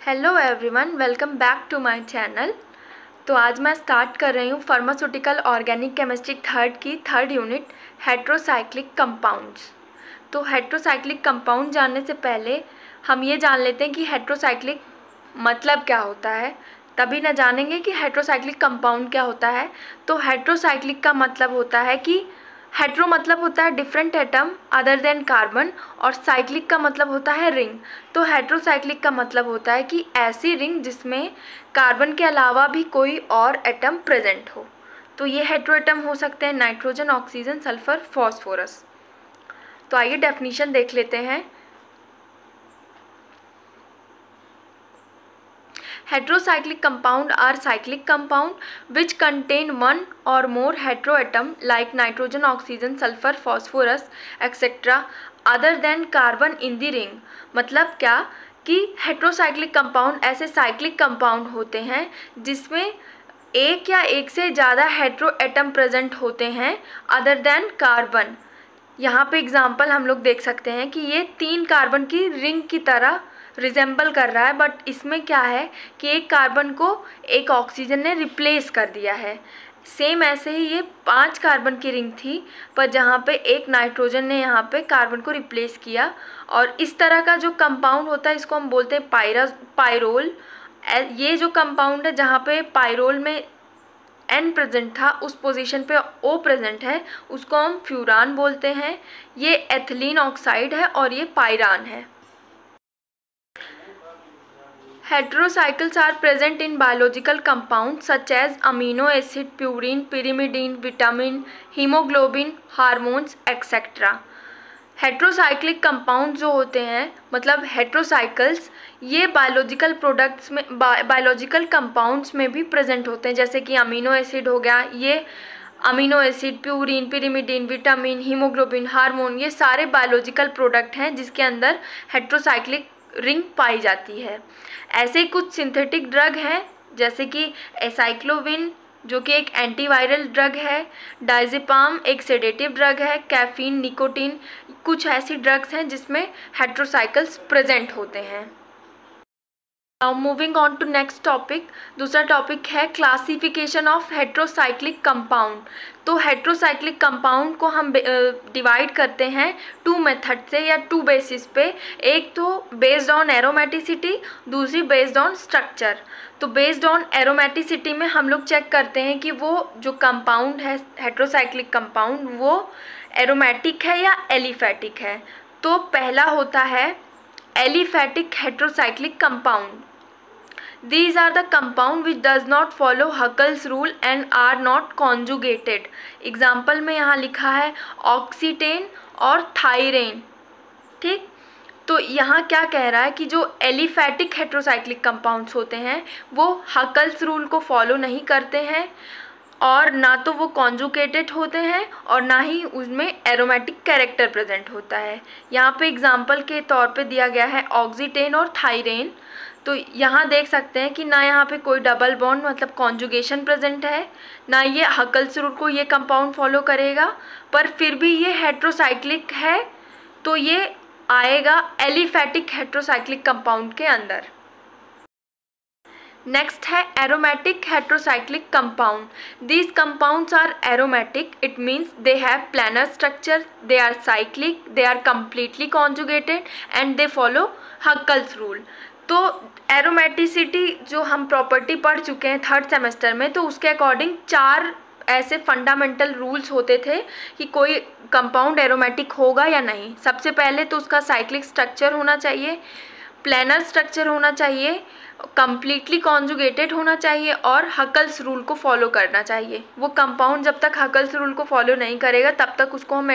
Hello everyone, welcome back to my channel. तो आज मैं स्टार्ट कर रही हूँ pharmaceutical organic chemistry third unit heterocyclic compounds. तो हेट्रोसाइक्लिक कंपाउंड जानने से पहले हम ये जान लेते हैं कि हेट्रोसाइक्लिक मतलब क्या होता है, तभी ना जानेंगे कि हेट्रोसाइक्लिक कंपाउंड क्या होता है। तो हेट्रोसाइक्लिक का मतलब होता है कि हेट्रो मतलब होता है different atom other than carbon, और साइक्लिक का मतलब होता है रिंग। तो हेट्रोसाइक्लिक का मतलब होता है कि ऐसी रिंग जिसमें कार्बन के अलावा भी कोई और एटम प्रेजेंट हो। तो ये हेट्रो एटम हो सकते हैं नाइट्रोजन, ऑक्सीजन, सल्फर, फॉस्फोरस। तो आइए डेफिनेशन देख लेते हैं। Heterocyclic compound are cyclic compound which contain one or more heteroatom like nitrogen, oxygen, sulfur, phosphorus, etc. other than carbon in the ring। मतलब क्या कि हेट्रोसाइक्लिक कंपाउंड ऐसे साइक्लिक कंपाउंड होते हैं जिसमें एक या एक से ज़्यादा हेट्रोएटम प्रेजेंट होते हैं अदर देन कार्बन। यहाँ पे एग्जाम्पल हम लोग देख सकते हैं कि ये 3 कार्बन की रिंग की तरह रिजेंबल कर रहा है, बट इसमें क्या है कि एक कार्बन को एक ऑक्सीजन ने रिप्लेस कर दिया है। सेम ऐसे ही ये 5 कार्बन की रिंग थी, पर जहाँ पे एक नाइट्रोजन ने यहाँ पे कार्बन को रिप्लेस किया। और इस तरह का जो कंपाउंड होता है इसको हम बोलते हैं पायरोल। ये जो कंपाउंड है जहाँ पे पायरोल में N प्रेजेंट था, उस पोजीशन पे O प्रेजेंट है, उसको हम फ्यूरान बोलते हैं। ये एथिलीन ऑक्साइड है और ये पायरान है। Heterocycles are present in biological compounds such as amino acid, purine, pyrimidine, vitamin, hemoglobin, hormones, etc. Heterocyclic compound जो होते हैं मतलब हेट्रोसाइकल्स, ये बायोलॉजिकल प्रोडक्ट्स में बायोलॉजिकल कंपाउंड्स में भी प्रेजेंट होते हैं। जैसे कि अमीनो एसिड हो गया, ये amino acid, purine, pyrimidine, vitamin, haemoglobin, hormone, ये सारे बायोलॉजिकल प्रोडक्ट हैं जिसके अंदर हेट्रोसाइक्लिक रिंग पाई जाती है। ऐसे कुछ सिंथेटिक ड्रग हैं जैसे कि एसाइक्लोविन जो कि एक एंटीवायरल ड्रग है, डायज़ेपाम एक सेडेटिव ड्रग है, कैफीन, निकोटीन, कुछ ऐसी ड्रग्स हैं जिसमें हेट्रोसाइकल्स प्रेजेंट होते हैं। Now moving on to next topic. दूसरा टॉपिक है क्लासिफिकेशन ऑफ हेट्रोसाइक्लिक कंपाउंड। तो हेट्रोसाइक्लिक कंपाउंड को हम डिवाइड करते हैं 2 मेथड से या 2 बेसिस पे। एक तो बेस्ड ऑन एरोमेटिसिटी, दूसरी बेस्ड ऑन स्ट्रक्चर। तो बेस्ड ऑन एरोमेटिसिटी में हम लोग चेक करते हैं कि वो जो कंपाउंड है हेट्रोसाइक्लिक कंपाउंड वो एरोमेटिक है या एलिफैटिक है। तो पहला होता है aliphatic heterocyclic compound. These are the compound which does not follow Huckel's rule and are not conjugated। Example में यहाँ लिखा है ऑक्सीटेन और थायरेन। ठीक, तो यहाँ क्या कह रहा है कि जो एलिफैटिक हेट्रोसाइक्लिक कंपाउंड्स होते हैं वो हकल्स रूल को फॉलो नहीं करते हैं, और ना तो वो कॉन्जुगेटेड होते हैं और ना ही उसमें एरोमेटिक कैरेक्टर प्रेजेंट होता है। यहाँ पे एग्जाम्पल के तौर पे दिया गया है ऑक्सीटेन और थायरेन। तो यहाँ देख सकते हैं कि ना यहाँ पे कोई डबल बॉन्ड मतलब कॉन्जुगेशन प्रेजेंट है, ना ये हकल्स रूल को ये कंपाउंड फॉलो करेगा, पर फिर भी ये हेट्रोसाइक्लिक है तो ये आएगा एलिफैटिक हेट्रोसाइक्लिक कंपाउंड के अंदर। नेक्स्ट है aromatic heterocyclic compound. These compounds are aromatic, it means they have planar structure, they are cyclic, they are completely conjugated and they follow Huckel's rule. तो एरोमेटिसिटी जो हम प्रॉपर्टी पढ़ चुके हैं 3rd semester में, तो उसके अकॉर्डिंग 4 ऐसे फंडामेंटल रूल्स होते थे कि कोई कंपाउंड एरोमेटिक होगा या नहीं। सबसे पहले तो उसका साइक्लिक स्ट्रक्चर होना चाहिए, प्लानर स्ट्रक्चर होना चाहिए, कम्प्लीटली कॉन्जुगेटेड होना चाहिए और हकल्स रूल को फॉलो करना चाहिए। वो कंपाउंड जब तक हकल्स रूल को फॉलो नहीं करेगा तब तक उसको हम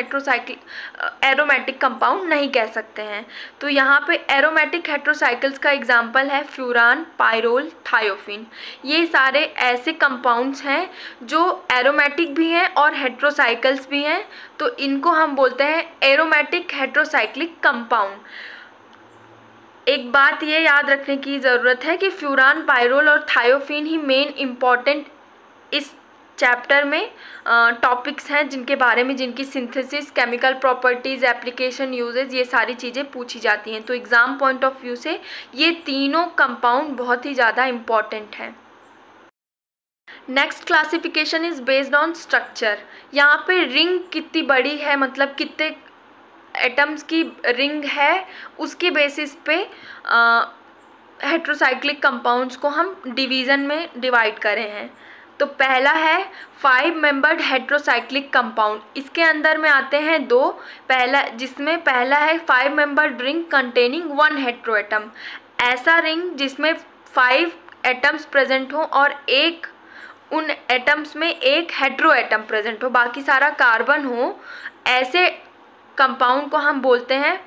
एरोमेटिक कंपाउंड नहीं कह सकते हैं। तो यहाँ पे एरोमेटिक हेट्रोसाइकल्स का एग्जांपल है फ्यूरान, पायरोल, थायोफिन। ये सारे ऐसे कंपाउंड्स हैं जो एरोमेटिक भी हैं और हेट्रोसाइकल्स भी हैं, तो इनको हम बोलते हैं एरोमेटिक हेट्रोसाइक्लिक कंपाउंड। एक बात ये याद रखने की ज़रूरत है कि फ्यूरान, पायरोल और थायोफिन ही मेन इम्पॉर्टेंट इस चैप्टर में टॉपिक्स हैं जिनके बारे में, जिनकी synthesis, chemical properties, application, uses, ये सारी चीज़ें पूछी जाती हैं। तो एग्ज़ाम पॉइंट ऑफ व्यू से ये तीनों कंपाउंड बहुत ही ज़्यादा इम्पॉर्टेंट हैं। Next classification is based on structure. यहाँ पे रिंग कितनी बड़ी है, मतलब कितने एटम्स की रिंग है, उसके बेसिस पे हेट्रोसाइक्लिक कंपाउंड्स को हम डिवीज़न में डिवाइड करे हैं। तो पहला है 5 मेंबर्ड हेट्रोसाइक्लिक कंपाउंड। इसके अंदर में आते हैं दो, जिसमें पहला है 5 membered ring containing 1 hetero atom. ऐसा रिंग जिसमें 5 एटम्स प्रेजेंट हो और उन एटम्स में एक हेट्रो एटम प्रेजेंट हो, बाकी सारा कार्बन हो, ऐसे कंपाउंड को हम बोलते हैं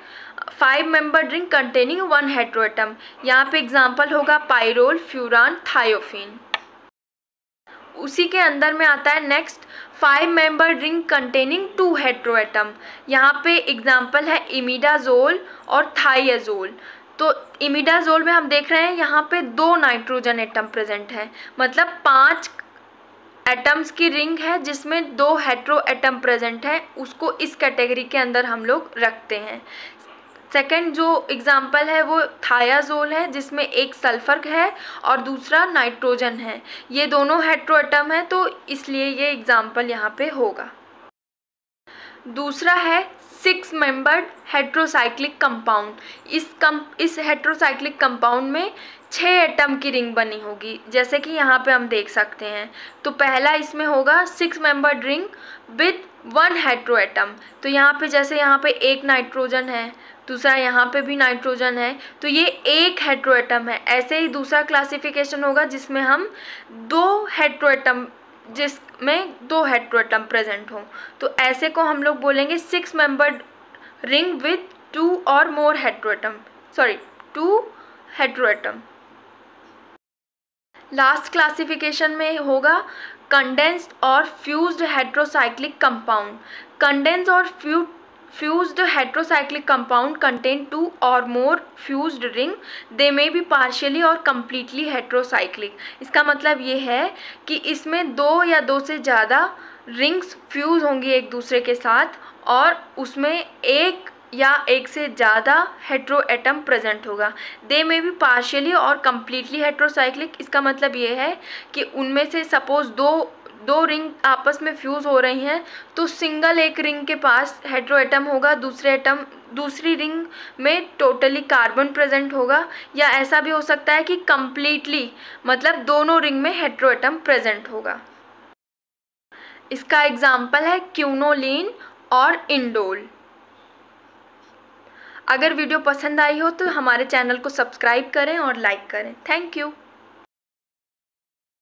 5 membered ring containing 1 hetero atom. यहाँ पे एग्जांपल होगा पाइरोल, फ्यूरान, थायोफिन। उसी के अंदर में आता है next 5 membered ring containing 2 hetero atom. यहाँ पे एग्जांपल है इमिडाजोल और थाइयाजोल। तो इमिडाजोल में हम देख रहे हैं यहाँ पे 2 नाइट्रोजन एटम प्रेजेंट है, मतलब 5 एटम्स की रिंग है जिसमें 2 हेट्रो एटम प्रेजेंट है, उसको इस कैटेगरी के अंदर हम लोग रखते हैं। सेकेंड जो एग्जाम्पल है वो थायाजोल है, जिसमें एक सल्फर है और दूसरा नाइट्रोजन है। ये दोनों हेट्रो एटम है, तो इसलिए ये एग्जाम्पल यहाँ पे होगा। दूसरा है 6 मेंबर्ड हेट्रोसाइक्लिक कंपाउंड। इस हेट्रोसाइक्लिक कंपाउंड में 6 एटम की रिंग बनी होगी, जैसे कि यहाँ पे हम देख सकते हैं। तो पहला इसमें होगा 6 membered ring with 1 hetero atom. तो यहाँ पे जैसे यहाँ पे एक नाइट्रोजन है, दूसरा यहाँ पे भी नाइट्रोजन है, तो ये एक हेट्रो एटम है। ऐसे ही दूसरा क्लासिफिकेशन होगा जिसमें हम 2 हेट्रो एटम, जिसमें 2 हेट्रो एटम प्रेजेंट हो, तो ऐसे को हम लोग बोलेंगे 6 मेंबर्ड रिंग विद 2 और more heteroatom, 2 heteroatom. Last classification में होगा कंडेंस्ड और फ्यूज्ड हेट्रोसाइक्लिक कंपाउंड। कंडेंस्ड और fused heterocyclic compound contain 2 or more fused ring. They may be partially or completely heterocyclic. इसका मतलब ये है कि इसमें 2 या 2 से ज़्यादा रिंग्स फ्यूज होंगी एक दूसरे के साथ, और उसमें एक या एक से ज़्यादा हेट्रो एटम प्रेजेंट होगा। दे में भी पार्शियली और कम्प्लीटली हेट्रोसाइक्लिक। इसका मतलब ये है कि उनमें से सपोज दो रिंग आपस में फ्यूज़ हो रही हैं, तो सिंगल एक रिंग के पास हेट्रो एटम होगा, दूसरी रिंग में टोटली कार्बन प्रेजेंट होगा, या ऐसा भी हो सकता है कि कम्प्लीटली, मतलब दोनों रिंग में हेट्रो एटम प्रेजेंट होगा। इसका एग्जाम्पल है क्यूनोलीन और इंडोल। अगर वीडियो पसंद आई हो तो हमारे चैनल को सब्सक्राइब करें और लाइक करें। Thank you.